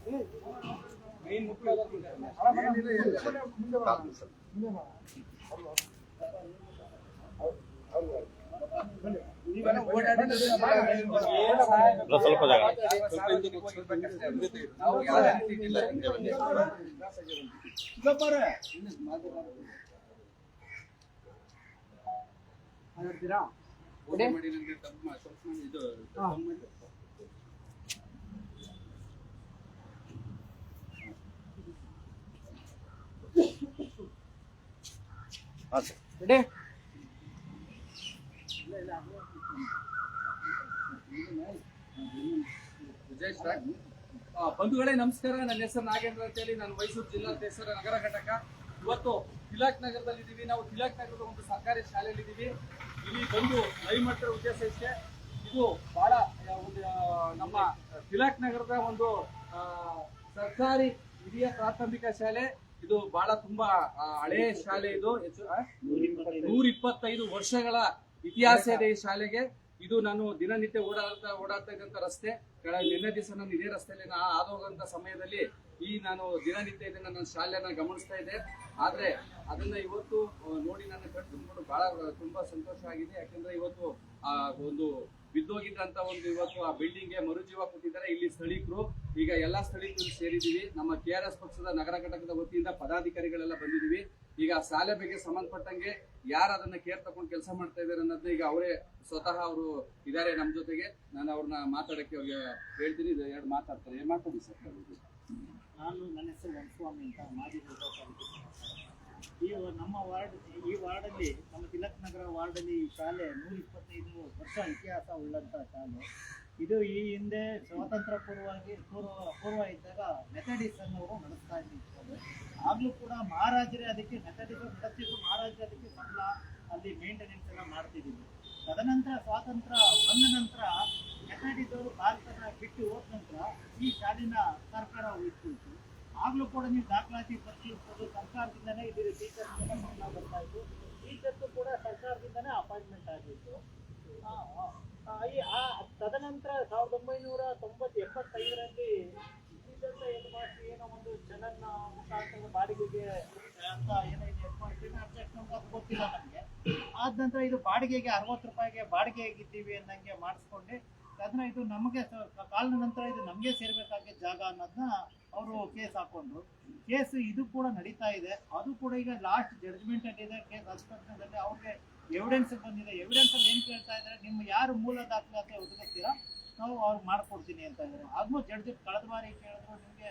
ಸ್ವಲ್ಪ ಜಾಗ ಬಂಧುಗಳೇ ನಮಸ್ಕಾರ. ನನ್ನ ಹೆಸರು ನಾಗೇಂದ್ರ ಅಂತ ಹೇಳಿ, ನಾನು ಮೈಸೂರು ಜಿಲ್ಲಾಧ್ಯಕ್ಷರ ನಗರ ಘಟಕ. ಇವತ್ತು ತಿಲಕ್ ನಗರದಲ್ಲಿ ಇದ್ದೀವಿ. ನಾವು ತಿಲಕ್ ನಗರದ ಒಂದು ಸರ್ಕಾರಿ ಶಾಲೆಯಲ್ಲಿ ಇದ್ದೀವಿ. ಇಲ್ಲಿ ಬಂದು ಲೈವ್ ಮಾಡಿರೋ ಉದ್ದೇಶ ಇಷ್ಟೇ. ಇದು ಬಹಳ ಒಂದು ನಮ್ಮ ತಿಲಕ್ ನಗರದ ಒಂದು ಸರ್ಕಾರಿ ಹಿರಿಯ ಪ್ರಾಥಮಿಕ ಶಾಲೆ. ಇದು ಬಹಳ ತುಂಬಾ ಹಳೆಯ ಶಾಲೆ. ಇದು 125 ವರ್ಷಗಳ ಇತಿಹಾಸ ಇದೆ ಈ ಶಾಲೆಗೆ. ಇದು ನಾನು ದಿನನಿತ್ಯ ಓಡಾಡ್ತಾ ಇದ್ದಂತ ರಸ್ತೆ. ನಿನ್ನೆ ದಿವಸ ನಾನು ಇದೇ ರಸ್ತೆಯಲ್ಲಿ ಹೋಗುವಂತ ಸಮಯದಲ್ಲಿ ನಾನು ದಿನನಿತ್ಯ ಇದನ್ನ ನನ್ನ ಶಾಲೆಯನ್ನ ಗಮನಿಸ್ತಾ ಇದ್ದೆ. ಆದ್ರೆ ಅದನ್ನ ಇವತ್ತು ನೋಡಿ ನನ್ನ ಕಣ್ಣು ತುಂಬಿಕೊಂಡು ಬಹಳ ತುಂಬಾ ಸಂತೋಷ ಆಗಿದೆ. ಯಾಕಂದ್ರೆ ಇವತ್ತು ಒಂದು ಬಿದ್ದೋಗಿದ್ದಂತ ಒಂದು ಇವತ್ತು ಆ ಬಿಲ್ಡಿಂಗ್ ಗೆ ಮರುಜೀವ ಕೊಟ್ಟಿದ್ದಾರೆ ಇಲ್ಲಿ ಸ್ಥಳೀಕರು. ಈಗ ಎಲ್ಲಾ ಸ್ಥಳೀಕರು ಸೇರಿದೀವಿ. ನಮ್ಮ KRS ಪಕ್ಷದ ನಗರ ಘಟಕದ ವತಿಯಿಂದ ಪದಾಧಿಕಾರಿಗಳೆಲ್ಲ ಬಂದಿದ್ದೀವಿ. ಈಗ ಶಾಲೆ ಬಗ್ಗೆ ಸಂಬಂಧಪಟ್ಟಂಗೆ ಯಾರು ಅದನ್ನ ಕೇರ್ ತಗೊಂಡು ಕೆಲಸ ಮಾಡ್ತಾ ಇದ್ದಾರೆ ಅನ್ನೋದನ್ನ ಈಗ ಅವರೇ ಸ್ವತಃ ಅವರು ಇದ್ದಾರೆ ನಮ್ಮ ಜೊತೆಗೆ. ನಾನು ಅವ್ರನ್ನ ಮಾತಾಡಕ್ಕೆ ಅವ್ರಿಗೆ ಹೇಳ್ತೀನಿ. ಎರಡು ಮಾತಾಡ್ತಾರೆ. ಮಾತಾಡಿ ಸರ್. ನನ್ನ ಹೆಸರು ವೆಂಕಟಸ್ವಾಮಿ ಅಂತ, ಮಾಜಿ ನಮ್ಮ ಈ ವಾರ್ಡಲ್ಲಿ, ನಮ್ಮ ತಿಲಕ್ ನಗರ ವಾರ್ಡಲ್ಲಿ ಈ ಶಾಲೆ 125 ವರ್ಷ ಇತಿಹಾಸ ಉಳ್ಳಂಥ ಶಾಲೆ. ಇದು ಈ ಹಿಂದೆ ಸ್ವಾತಂತ್ರ್ಯ ಪೂರ್ವ ಇದ್ದಾಗ ಮೆಥಡಿಸ್ ಅನ್ನೋರು ನಡೆಸ್ತಾ ಇದ್ದಾರೆ. ಆಗಲೂ ಕೂಡ ಮಹಾರಾಜರೇ ಅದಕ್ಕೆ ಮೆಥಡಿಸ್ ನಡೆಸ್ತಿದ್ರು. ಮಹಾರಾಜರೇ ಅದಕ್ಕೆ ಸಂಬಳ, ಅಲ್ಲಿ ಮೇಂಟೆನೆನ್ಸ್ ಎಲ್ಲ ಮಾಡ್ತಿದ್ದೀವಿ. ತದನಂತರ ಸ್ವಾತಂತ್ರ್ಯ ಬಂದ ನಂತರ ಮೆಥಡಿಸವರು ಭಾರತನ ಬಿಟ್ಟು ಹೋದ ನಂತರ ಈ ಶಾಲೆನ ಸರ್ಕಾರ ಉಳಿಸ್ಕೊಳ್ತು. ಆಗಲೂ ಕೂಡ ನೀವು ದಾಖಲಾತಿ ಪರಿಶೀಲಿಸೋದು ಸರ್ಕಾರದಿಂದನೇ ಇದು ಟೀಚರ್ಸ್ ಬರ್ತಾ ಇತ್ತು. ಟೀಚರ್ಸು ಕೂಡ ಸರ್ಕಾರದಿಂದನೇ ಅಪಾಯಿಂಟ್ಮೆಂಟ್ ಆಗಿತ್ತು. ತದನಂತರ 1975ರಲ್ಲಿ ಟೀಚರ್ಸ್ ಏನು ಮಾಡಿ ಏನೋ ಒಂದು ಜನನ ಮುಖಾಂತರ ಬಾಡಿಗೆಗೆ ಅಂತ ಏನಿದೆ ಅದು ಗೊತ್ತಿಲ್ಲ ನಮಗೆ. ಆದ ನಂತರ ಇದು ಬಾಡಿಗೆಗೆ 60 ರೂಪಾಯಿಗೆ ಬಾಡಿಗೆ ಆಗಿದ್ದೀವಿ ಅನ್ನಂಗೆ ಮಾಡಿಸ್ಕೊಂಡೆ. ಅದನ್ನ ಇದು ನಮಗೆ ಕಾಲದ ನಂತರ ಇದು ನಮಗೆ ಸೇರ್ಬೇಕಾಗಿದ್ದ ಜಾಗ ಅನ್ನೋದನ್ನ ಅವರು ಕೇಸ್ ಹಾಕೊಂಡ್ರು. ಕೇಸ್ ಇದು ಕೂಡ ನಡೀತಾ ಇದೆ. ಅದು ಕೂಡ ಈಗ ಲಾಸ್ಟ್ ಜಡ್ಜ್ಮೆಂಟ್ ಅಲ್ಲಿ ಇದೆ. ಕೇಸ್ ಹಸ್ತಾಂತರದಲ್ಲಿ ಅವ್ರಿಗೆ ಎವಿಡೆನ್ಸ್ ಬಂದಿದೆ. ಎವಿಡೆನ್ಸ್ ಅಲ್ಲಿ ಏನ್ ಕೇಳ್ತಾ ಇದ್ದಾರೆ, ನಿಮ್ಮ ಯಾರು ಮೂಲ ದಾಖಲಾತಿ ಒದಗಿಸ್ತೀರಾ ನಾವು ಅವ್ರು ಮಾಡ್ಕೊಡ್ತೀನಿ ಅಂತ ಇದ್ದಾರೆ. ಆದ್ರೂ ಜಡ್ಜ್ ಕಳೆದ ಬಾರಿ ಕೇಳಿದ್ರು, ನಿಮ್ಗೆ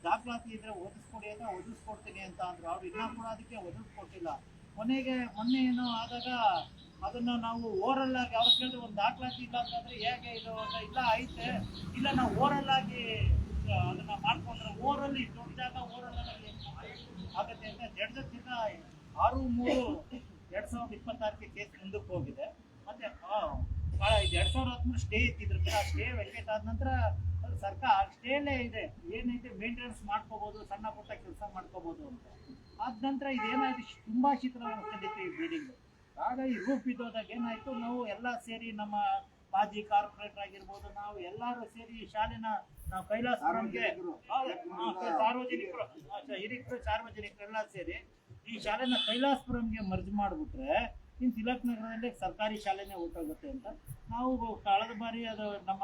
ದಾಖಲಾತಿ ಇದ್ರೆ ಒದಗಿಸ್ಕೊಡಿ ಅಂತ, ಒದಗಿಸ್ಕೊಡ್ತೀನಿ ಅಂತ ಅಂದ್ರು. ಅವ್ರು ಇನ್ನೂ ಕೂಡ ಅದಕ್ಕೆ ಒದಗಿಸ್ಕೊಟ್ಟಿಲ್ಲ. ಮೊನ್ನೆ ಏನೋ ಆದಾಗ ಅದನ್ನ ನಾವು ಓರಲ್ ಆಗಿ ಅವ್ರು ಕೇಳಿದ್ರೆ ಒಂದು ದಾಖಲಾತಿ ಇಲ್ಲ ಅಂತಂದ್ರೆ ಹೇಗೆ ಇದು ಅಂತ, ಇಲ್ಲ ಐತೆ, ಇಲ್ಲ ನಾವು ಓರಲ್ ಆಗಿ ಅದನ್ನ ಮಾಡ್ಕೊಂಡ್ರೆ ಓರಲ್ ದೊಡ್ಡ ಜಾಗ ಓರಲ್ ಆಗುತ್ತೆ ಅಂತ ಜಡ್ಜ್ 6/3/2026 ಕೇಸ್ ಮುಂದಕ್ಕೆ ಹೋಗಿದೆ. ಮತ್ತೆ 2013 ಸ್ಟೇ ಇತ್ತಿದ್ರು. ಆ ಸ್ಟೇ ವೆಕೇಟ್ ಆದ ನಂತರ ಸರ್ಕಾರ ಸ್ಟೇಲೇ ಇದೆ, ಏನೈತೆ ಮೇಂಟೆನೆನ್ಸ್ ಮಾಡ್ಕೋಬಹುದು, ಸಣ್ಣ ಪುಟ್ಟ ಕೆಲಸ ಮಾಡ್ಕೋಬಹುದು ಅಂತ. ಆದ ನಂತರ ಇದೇನಾಯ್ತು, ತುಂಬಾ ಶಿಥಿಲಗೊಂಡಿತ್ತು ಈ ಬಿಲ್ಡಿಂಗ್. ಆಗ ಈ ರೂಪ್ ಇದ್ದೋದಾಗ ಏನಾಯ್ತು, ನಾವು ಎಲ್ಲ ಸೇರಿ ನಮ್ಮ ಮಾಜಿ ಕಾರ್ಪೊರೇಟರ್ ಆಗಿರ್ಬೋದು, ನಾವು ಎಲ್ಲರೂ ಸೇರಿ ಈ ಶಾಲೆನ ನಾವು ಕೈಲಾಸಪುರಂಗೆ ಹಿರಿಕರು ಸಾರ್ವಜನಿಕರೆಲ್ಲ ಸೇರಿ ಈ ಶಾಲೆನ ಕೈಲಾಸಪುರಂಗೆ ಮರ್ಜ್ ಮಾಡಿಬಿಟ್ರೆ ಇನ್ನು ತಿಲಕ್ ನಗರದಲ್ಲಿ ಸರ್ಕಾರಿ ಶಾಲೆನೇ ಹೊರಟೋಗುತ್ತೆ ಅಂತ ನಾವು ಕಳೆದ ಬಾರಿ ಅದು ನಮ್ಮ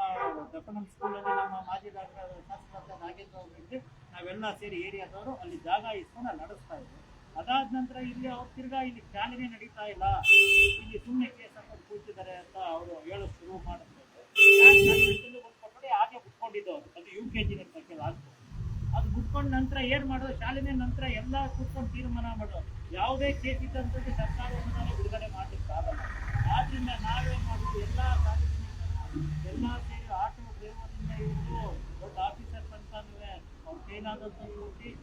ದಪ್ಪನಂ ಸ್ಕೂಲಲ್ಲಿ ನಮ್ಮ ಮಾಜಿ ಡಾಕ್ಟರ್ ಶಾಸಕ ನಾಗೇಂದ್ರ ಅವರಿಗೆ ನಾವೆಲ್ಲ ಸೇರಿ ಏರಿಯಾದವರು ಅಲ್ಲಿ ಜಾಗ ಇಸ್ಕೊಂಡು ಅಲ್ಲಿ ನಡೆಸ್ತಾ ಇದ್ವಿ. ಅದಾದ ನಂತರ ಇಲ್ಲಿ ಅವ್ರು ತಿರ್ಗಾ ಇಲ್ಲಿ ಶಾಲೆನೇ ನಡೀತಾ ಇಲ್ಲ, ಇಲ್ಲಿ ಸುಮ್ಮನೆ ಕೇಸ್ ಹಾಕೊಂಡು ಕೂತಿದ್ದಾರೆ ಅಂತ ಅವರು ಹೇಳೋದು ಶುರು ಮಾಡಿದ್ರು. ಹಾಗೆ ಬಿಟ್ಕೊಂಡಿದ್ದವರು, ಅದು UKG ಅಂತ ಕೆಲವು ಅದು ಬಿಟ್ಕೊಂಡ ನಂತರ ಏನ್ ಮಾಡೋದು, ಶಾಲೆನೇ ನಂತರ ಎಲ್ಲ ಕೂತ್ಕೊಂಡು ತೀರ್ಮಾನ ಮಾಡೋದು. ಯಾವುದೇ ಕೇಸ್ ಇದ್ದಂಥದ್ದು ಸರ್ಕಾರ ಬಿಡುಗಡೆ ಮಾಡ್ಲಿಕ್ಕೆ ಆಗಲ್ಲ. ಆದ್ರಿಂದ ನಾವೇನ್ ಮಾಡೋದು, ಎಲ್ಲ ಸಾರ್ವಜನಿಕರು ಎಲ್ಲ ಸೇರಿ ಆಟೋ ಡ್ರೈವರಿಂದ ಇವರು ದೊಡ್ಡ ಆಫೀಸರ್ ತನಕನೂ ಅವ್ರ ಕೈಲಾದಂಥ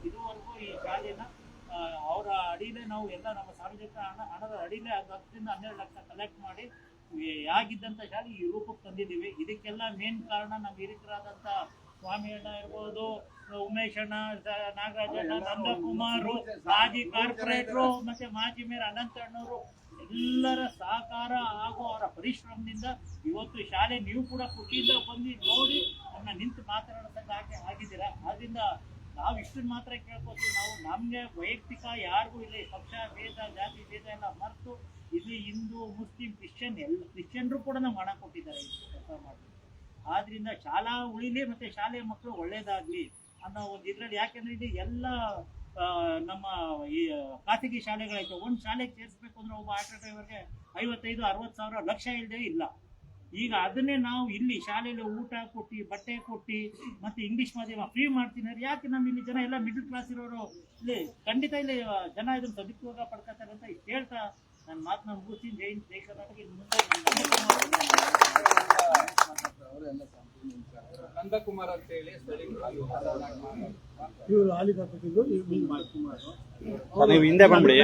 ಇದುವರೆಗೂ ಈ ಶಾಲೆನ ಅವರ ಅಡಿಲೇ ನಾವು ಎಲ್ಲ ನಮ್ಮ ಸಾರ್ವಜನಿಕ ಹಣದ ಅಡಿಲೇ 10ರಿಂದ 12 ಲಕ್ಷ ಕಲೆಕ್ಟ್ ಮಾಡಿ ಆಗಿದ್ದಂಥ ಶಾಲೆ ಈ ರೂಪಕ್ಕೆ ತಂದಿದ್ದೀವಿ. ಇದಕ್ಕೆಲ್ಲ ಮೇನ್ ಕಾರಣ ನಮ್ಮ ಹಿರಿಕರಾದಂಥ ಸ್ವಾಮಿ ಅಣ್ಣ ಇರ್ಬೋದು, ಉಮೇಶ್ ಅಣ್ಣ, ನಾಗರಾಜಣ್ಣ, ನಂದಕುಮಾರ್, ಮಾಜಿ ಕಾರ್ಪೊರೇಟ್ರು, ಮತ್ತೆ ಮಾಜಿ ಮೇಯರ್ ಅನಂತ ಅಣ್ಣವರು ಎಲ್ಲರ ಸಹಕಾರ ಹಾಗೂ ಅವರ ಪರಿಶ್ರಮದಿಂದ ಇವತ್ತು ಶಾಲೆ ನೀವು ಕೂಡ ಖುಷಿಯಿಂದ ಬಂದು ನೋಡಿ ನನ್ನ ನಿಂತು ಮಾತನಾಡೋದಕ್ಕೆ ಆಗಿದ್ದೀರಾ. ಆದ್ರಿಂದ ನಾವು ಇಷ್ಟನ್ನ ಮಾತ್ರ ಕೇಳ್ಕೊತೀವಿ. ನಾವು ನಮ್ಗೆ ವೈಯಕ್ತಿಕ ಯಾರಿಗೂ ಇಲ್ಲಿ ಪಕ್ಷ ಭೇದ ಜಾತಿ ಭೇದ ಎಲ್ಲ ಮರೆತು ಇಲ್ಲಿ ಹಿಂದೂ ಮುಸ್ಲಿಂ ಕ್ರಿಶ್ಚಿಯನ್ರು ಕೂಡ ನಾವು ಹಣ ಕೊಟ್ಟಿದ್ದಾರೆ ಕೆಲಸ ಮಾಡಿ. ಆದ್ರಿಂದ ಶಾಲಾ ಉಳಿಲಿ ಮತ್ತೆ ಶಾಲೆಯ ಮಕ್ಕಳು ಒಳ್ಳೇದಾಗ್ಲಿ ಅನ್ನೋ ಒಂದು ಇದ್ರಲ್ಲಿ, ಯಾಕೆಂದ್ರೆ ಇದು ಎಲ್ಲ ನಮ್ಮ ಈ ಖಾಸಗಿ ಶಾಲೆಗಳೈತೆ. ಒಂದು ಶಾಲೆಗೆ ಸೇರಿಸ್ಬೇಕು ಅಂದ್ರೆ ಒಬ್ಬ ಆಟೋ ಡ್ರೈವರ್ಗೆ 55-60 ಸಾವಿರ ಲಕ್ಷ ಇಲ್ಲದೆ ಇಲ್ಲ. ಈಗ ಅದನ್ನೇ ನಾವು ಇಲ್ಲಿ ಶಾಲೆಯಲ್ಲಿ ಊಟ ಕೊಟ್ಟು ಬಟ್ಟೆ ಕೊಟ್ಟು ಮತ್ತೆ ಇಂಗ್ಲಿಷ್ ಮಾಧ್ಯಮ ಫ್ರೀ ಮಾಡ್ತೀನಿ. ಯಾಕೆ ನಮ್ಮ ಇಲ್ಲಿ ಜನ ಎಲ್ಲ ಮಿಡಲ್ ಕ್ಲಾಸ್ ಇರೋರು ಇಲ್ಲಿ ಖಂಡಿತ ಇಲ್ಲಿ ಜನ ಇದನ್ನು ಸದುಪಯೋಗ ಪಡ್ಕೊತಾರೆ ಅಂತ ಹೇಳ್ತಾ ನನ್ನ ಮಾತನ್ನ ಮುಗಿಸ್ತೀನಿ. ಜೈ ಹಿಂದ್, ಜೈ ಕರ್ನಾಟಕ. ನಂದಕುಮಾರ್ ಅಂತ ಹೇಳಿ ಇವರು ಹಾಲಿಗೆ ಹಾಕಿದ್ರು ನೀವು ಹಿಂದೆ ಬಂದ್ಬಿಡಿ.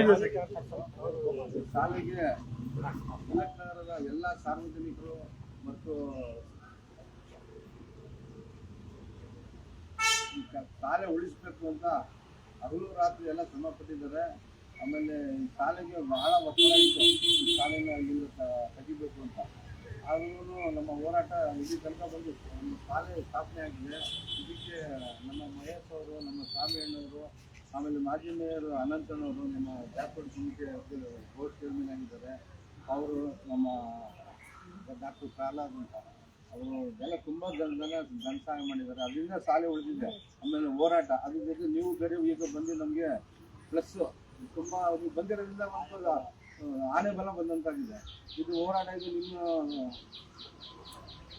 ಶಾಲೆಗೆ ನಗರದ ಎಲ್ಲ ಸಾರ್ವಜನಿಕರು ಮತ್ತು ಶಾಲೆ ಉಳಿಸ್ಬೇಕು ಅಂತ ಹಗಲು ರಾತ್ರಿ ಎಲ್ಲ ಶ್ರಮ ಪಟ್ಟಿದ್ದಾರೆ. ಆಮೇಲೆ ಈ ಶಾಲೆಗೆ ಬಹಳ ಒತ್ತಡ ಇತ್ತು, ಈ ಶಾಲೆನ ಇಲ್ಲಿಂದ ತೆಗಿಬೇಕು ಅಂತ. ಆದ್ರೂ ನಮ್ಮ ಹೋರಾಟ ಇಲ್ಲಿ ತನಕ ಬಂದು ಒಂದು ಶಾಲೆ ಸ್ಥಾಪನೆ ಆಗಿದೆ. ಇದಕ್ಕೆ ನಮ್ಮ ಮಹೇಶ್ ಅವರು, ನಮ್ಮ ಸ್ವಾಮಿಯಣ್ಣವರು, ಆಮೇಲೆ ಮಾಜಿ ಮೇಯರ್ ಅನಂತನವರು, ನಮ್ಮ ಜಾರ್ಖಂಡ್ ಕಮಿಟಿ ಬೋರ್ಡ್ ಚೇರ್ಮನ್ ಆಗಿದ್ದಾರೆ. ಅವರು ನಮ್ಮ ಡಾಕ್ಟರ್ ಪ್ರಹ್ಲಾದ್ ಅಂತ ಅವರು ಎಲ್ಲ ತುಂಬ ಜನ ಸಹಾಯ ಮಾಡಿದ್ದಾರೆ. ಅದರಿಂದ ಶಾಲೆ ಉಳಿದಿದೆ. ಆಮೇಲೆ ಹೋರಾಟ ಅದ್ರ ಜೊತೆ ನೀವು ಬೇರೆ ಈಗ ಬಂದು ನಮಗೆ ಪ್ಲಸ್ ತುಂಬ ಬಂದಿರೋದ್ರಿಂದ ಒಂದು ಆನೆ ಬಲ ಬಂದಂತಾಗಿದೆ. ಇದು ಹೋರಾಟ, ಇದು ನಿಮ್ಮ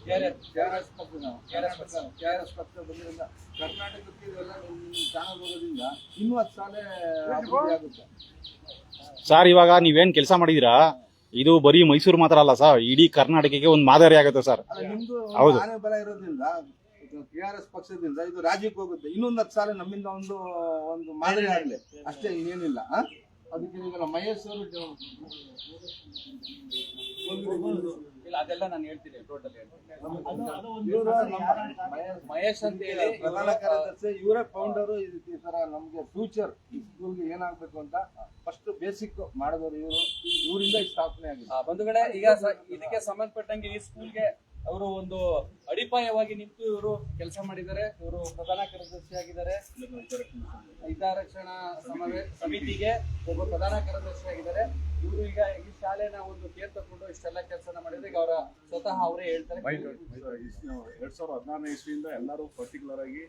KRS ಪಕ್ಷ ಬಂದಿರೋದ್ರಿಂದ ಕರ್ನಾಟಕಕ್ಕೆ ಇದೆಲ್ಲ ನಿಮ್ಮ ಚಾನಲ್ ಹೋಗೋದ್ರಿಂದ ಇನ್ನೂ 10 ಶಾಲೆ ಅಭಿವೃದ್ಧಿ ಆಗುತ್ತೆ. ಸರ್ ಇವಾಗ ನೀವೇನ್ ಕೆಲಸ ಮಾಡಿದೀರಾ, ಇದು ಬರೀ ಮೈಸೂರು ಮಾತ್ರ ಅಲ್ಲ ಸರ್, ಇಡೀ ಕರ್ನಾಟಕಕ್ಕೆ ಒಂದು ಮಾದರಿ ಆಗುತ್ತೆ ಸರ್. ನಿಮ್ದು ಹೌದು. ಆನೆ ಬಲ ಇರೋದ್ರಿಂದ KRS ಪಕ್ಷದಿಂದ ಇದು ರಾಜ್ಯಕ್ಕೆ ಹೋಗುತ್ತೆ. ಇನ್ನೊಂದು 10 ಶಾಲೆ ನಮ್ಮಿಂದ ಒಂದು ಮಾದರಿ ಆಗಲಿ ಅಷ್ಟೇ, ಇನ್ನೇನಿಲ್ಲ. ಅದಕ್ಕೆ ಈಗ ಮಹೇಶ್ ಅವರು ಇಲ್ಲ, ಅದೆಲ್ಲ ನಾನು ಹೇಳ್ತೀನಿ, ಟೋಟಲ್ ಹೇಳ್ತೀನಿ. ಇವರು ಮಹೇಶ್ ಅಂತ ಹೇಳಿ ಪ್ರಧಾನ ಕಾರ್ಯದರ್ಶಿ, ಇವರೇ ಫೌಂಡರು. ಈ ತರ ನಮ್ಗೆ ಫ್ಯೂಚರ್ ಈ ಸ್ಕೂಲ್ಗೆ ಏನಾಗ್ಬೇಕು ಅಂತ ಫಸ್ಟ್ ಬೇಸಿಕ್ ಮಾಡಿದವರು ಇವರಿಂದ ಸ್ಥಾಪನೆ ಆಗಿದೆ. ಬಂಧುಗಳೇ, ಈಗ ಇದಕ್ಕೆ ಸಂಬಂಧಪಟ್ಟಂಗೆ ಈ ಸ್ಕೂಲ್ಗೆ ಅವರು ಒಂದು ಅಡಿಪಾಯವಾಗಿ ನಿಂತು ಇವರು ಕೆಲಸ ಮಾಡಿದ್ದಾರೆ. ಇವರು ಪ್ರಧಾನ ಕಾರ್ಯದರ್ಶಿ ಆಗಿದ್ದಾರೆ. ಹಿತರಕ್ಷಣಾ ಸಮಿತಿಗೆ ಒಬ್ಬ ಪ್ರಧಾನ ಕಾರ್ಯದರ್ಶಿ ಆಗಿದ್ದಾರೆ. ಇವರು ಈಗ ಈ ಶಾಲೆನ ಒಂದು ಕೇರ್ ತಗೊಂಡು ಇಷ್ಟೆಲ್ಲ ಕೆಲಸ ಮಾಡಿದ್ರೆ ಈಗ ಅವರ ಸ್ವತಃ ಅವರೇ ಹೇಳ್ತಾರೆ. 2016ನೇ ಇಸ್ವಿಯಿಂದ ಎಲ್ಲರೂ ಪರ್ಟಿಕ್ಯುಲರ್ ಆಗಿ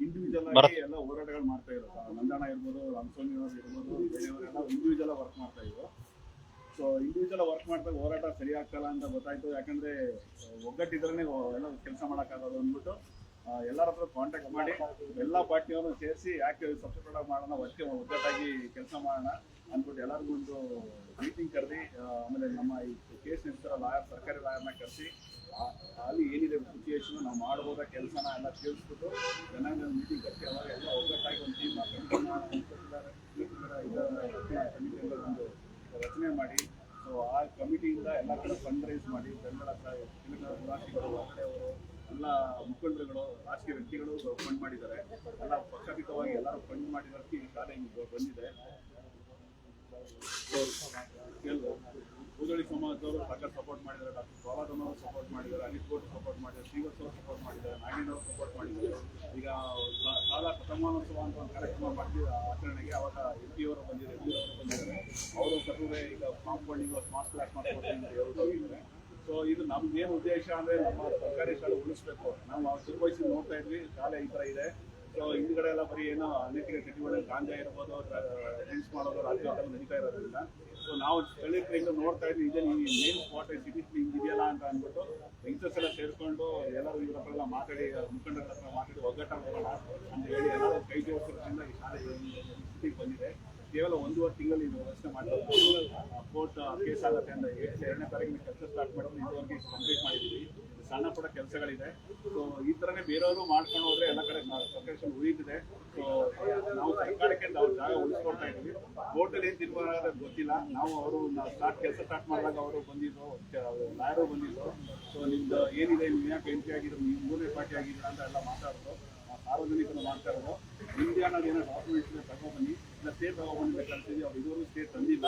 ಇಂಡಿವಿಜುವಲ್ ಆಗಿ ಎಲ್ಲ ಹೋರಾಟಗಳು ಮಾಡ್ತಾ ಇರೋದು. ನಂದಣ್ಣ ಇರ್ಬೋದು, ರಾಮಸ್ವಾಮಿ ಅವರು ಇರ್ಬೋದು, ಬೇರೆಯವರೆಲ್ಲ ಇಂಡಿವಿಜುವಲ್ ವರ್ಕ್ ಮಾಡ್ತಾ ಇದ್ರು. ಸೊ ಇಂಡಿವಿಜುವಲ್ ವರ್ಕ್ ಮಾಡಿದಾಗ ಹೋರಾಟ ಸರಿ ಆಗ್ತಲ್ಲ ಅಂತ ಗೊತ್ತಾಯ್ತು. ಯಾಕಂದ್ರೆ ಒಗ್ಗಟ್ಟಿದ್ರೇ ಎಲ್ಲ ಕೆಲಸ ಮಾಡೋಕ್ಕಾಗೋದು ಅಂದ್ಬಿಟ್ಟು ಎಲ್ಲರ ಹತ್ರ ಕಾಂಟ್ಯಾಕ್ಟ್ ಮಾಡಿ ಎಲ್ಲ ಪಾರ್ಟಿಯವ್ರನ್ನ ಸೇರಿಸಿ ಯಾಕೆ ಸಬ್ಸ್ಟಿಟ್ಯೂಟ್ ಆಗಿ ಮಾಡೋಣ, ಒಗ್ಗಟ್ಟಾಗಿ ಕೆಲಸ ಮಾಡೋಣ ಅಂದ್ಬಿಟ್ಟು ಎಲ್ಲರಿಗೂ ಒಂದು ಮೀಟಿಂಗ್ ಕರೆದಿ, ಆಮೇಲೆ ನಮ್ಮ ಈ ಕೇಸ್ ನಿಲ್ಸಿರೋ ಸರ್ಕಾರಿ ಲಾಯರ್ನ ಕರೆಸಿ ಅಲ್ಲಿ ಏನಿದೆ ಸಿಚುಯೇಷನ್ ನಾವು ಮಾಡ್ಬೋದ ಕೆಲಸನ ಎಲ್ಲ ತಿಳಿಸ್ಬಿಟ್ಟು ಚೆನ್ನಾಗಿ ಮೀಟಿಂಗ್ ಕರೆಸಿ ಅವಾಗ ಎಲ್ಲ ಒಗ್ಗಟ್ಟಾಗಿ ಒಂದು ಟೀಮ್ ಒಂದು ರಚನೆ ಮಾಡಿ, ಸೊ ಆ ಕಮಿಟಿಯಿಂದ ಎಲ್ಲ ಕಡೆ ಫಂಡ್ ರೈಸ್ ಮಾಡಿ ಜನಗಳ ನಿವಾಸಿಗಳು, ಹೊರಗಡೆಯವರು, ಎಲ್ಲ ಮುಖಂಡರುಗಳು, ರಾಜಕೀಯ ವ್ಯಕ್ತಿಗಳು ಫಂಡ್ ಮಾಡಿದ್ದಾರೆ. ಎಲ್ಲ ಪಕ್ಷಾತೀತವಾಗಿ ಎಲ್ಲರೂ ಫಂಡ್ ಮಾಡಿರೋದಕ್ಕೆ ಈ ಶಾಲೆ ಬಂದಿದೆ. ಕೂದಳಿ ಸಮಾಜದವರು ಸಾಕಷ್ಟು ಸಪೋರ್ಟ್ ಮಾಡಿದ್ದಾರೆ. ಡಾಕ್ಟರ್ ಪ್ರಹ್ಲಾದ್ ಅವರು ಸಪೋರ್ಟ್ ಮಾಡಿದ್ದಾರೆ, ಅನಿಲ್ ಗೌಡ್ ಸಪೋರ್ಟ್ ಮಾಡಿದ್ದಾರೆ, ಶ್ರೀವತ್ಸ ಅವರು ಸಪೋರ್ಟ್ ಮಾಡಿದ್ದಾರೆ, ನಾಗೇಂದ್ರ ಅವರು ಸಪೋರ್ಟ್ ಮಾಡಿದ್ದಾರೆ. ಈಗ ಶಾಲಾ ಶತಮಾನೋತ್ಸವ ಅಂತ ಒಂದು ಕಾರ್ಯಕ್ರಮ ಮಾಡಿದ ಆಚರಣೆಗೆ ಅವಾಗ MP ಅವರು ಬಂದಿದ್ದಾರೆ. ಅವರು ಕಟ್ಟುವೆ ಈಗ ಕಾಂಪೌಂಡಿಂಗ್ ಸ್ಮಾರ್ಟ್ ಕ್ಲಾಸ್ ಮಾಡ್ಕೊಡ್ತೀನಿ ಹೋಗಿದ್ದಾರೆ. ಸೊ ಇದು ನಮ್ದೇನು ಉದ್ದೇಶ ಅಂದರೆ ನಮ್ಮ ಸರ್ಕಾರಿ ಶಾಲೆ ಉಳಿಸ್ಬೇಕು. ನಾವು ಚಿಕ್ಕ ವಯಸ್ಸಿಗೆ ನೋಡ್ತಾ ಇದ್ವಿ ಶಾಲೆ ಈ ಥರ ಇದೆ. ಸೊ ಹಿಂದ್ಗಡೆ ಎಲ್ಲ ಬರೀ ಏನೋ ಅನೇಕ ಚಟುವಟಿಕೆ ಗಾಂಜಾ ಇರ್ಬೋದು, ಡ್ರಿಂಕ್ಸ್ ಮಾಡೋದು, ರಾಜ್ಯ ನಡೀತಾ ಇರೋದ್ರಿಂದ ಸೊ ನಾವು ಸ್ಥಳೀಯರಿಂದ ನೋಡ್ತಾ ಇದ್ವಿ ಇದೇ ಮೇನ್ ಸ್ಪಾಟ್ ಸಿಟಿ ಹಿಂಗಿದೆಯಲ್ಲ ಅಂತ ಅಂದ್ಬಿಟ್ಟು ಯಂಗ್ಸ್ಟರ್ಸ್ ಎಲ್ಲ ಸೇರಿಕೊಂಡು ಎಲ್ಲರೂ ಇವ್ರ ಹತ್ರ ಎಲ್ಲ ಮಾತಾಡಿ, ಮುಖಂಡರ ಹತ್ರ ಮಾತಾಡಿ ಒಗ್ಗಟ್ಟಾಗಿ ಹೋಗೋಣ ಅಂತ ಹೇಳಿ ಎಲ್ಲರೂ ಕೈ ಜೋಡಿಸೋದ್ರಿಂದ ಈ ಶಾಲೆ ಸ್ಥಿತಿಗೆ ಬಂದಿದೆ. ಕೇವಲ 1.5 ತಿಂಗಳಲ್ಲಿ ಇದು ವ್ಯವಸ್ಥೆ ಮಾಡಿರೋದು. ಕೋರ್ಟ್ ಕೇಸ್ ಆಗುತ್ತೆ ಅಂತ 2ನೇ ತಾರೀಕಿನ ಕೆಲಸ ಸ್ಟಾರ್ಟ್ ಮಾಡಿದ್ರೆ ಇದುವರೆಗೆ ಕಂಪ್ಲೀಟ್ ಮಾಡಿದ್ವಿ. ಸಣ್ಣ ಪುಟ್ಟ ಕೆಲಸಗಳಿದೆ. ಸೊ ಈ ಥರನೇ ಬೇರೆಯವರು ಮಾಡ್ಕೊಂಡು ಹೋದ್ರೆ ಎಲ್ಲ ಕಡೆ ಸರ್ಕಾರ ಉಳಿದಿದೆ. ಸೊ ನಾವು ಸರ್ಕಾರಕ್ಕೆ ನಾವು ಜಾಗ ಉಳಿಸ್ಕೊಡ್ತಾ ಇದ್ವಿ. ಕೋರ್ಟಲ್ಲಿ ಏನು ತೀರ್ಮಾನ ಆಗೋದು ಗೊತ್ತಿಲ್ಲ. ನಾವು ಅವರು ಕೆಲಸ ಸ್ಟಾರ್ಟ್ ಮಾಡಿದಾಗ ಅವರು ಬಂದಿದ್ರು, ಲಾಯರು ಬಂದಿದ್ರು. ಸೊ ನಿಮ್ದು ಏನಿದೆ, ನೀವು ಯಾಕೆ ಎಂಟ್ರಿ ಆಗಿದ್ರು, ನೀವು 3ನೇ ಪಾರ್ಟಿ ಆಗಿದ್ದೀರಾ ಅಂತ ಎಲ್ಲ ಮಾತಾಡಿದ್ರು. ಸಾರ್ವಜನಿಕರು ಮಾಡ್ತಾ ಇರೋದು ನಿಮ್ದು ಅನ್ನೋದು ಏನೋ ಡಾಕ್ಯುಮೆಂಟ್ಸ್ ತಗೊಬನ್ನಿ, ಇಲ್ಲ ಸ್ಟೇಟ್ ತಗೊಬಂದಿದೆ. ಅವ್ರು ಇದುವರೆಗೂ ಸ್ಟೇಟ್ ತಂದಿಲ್ಲ.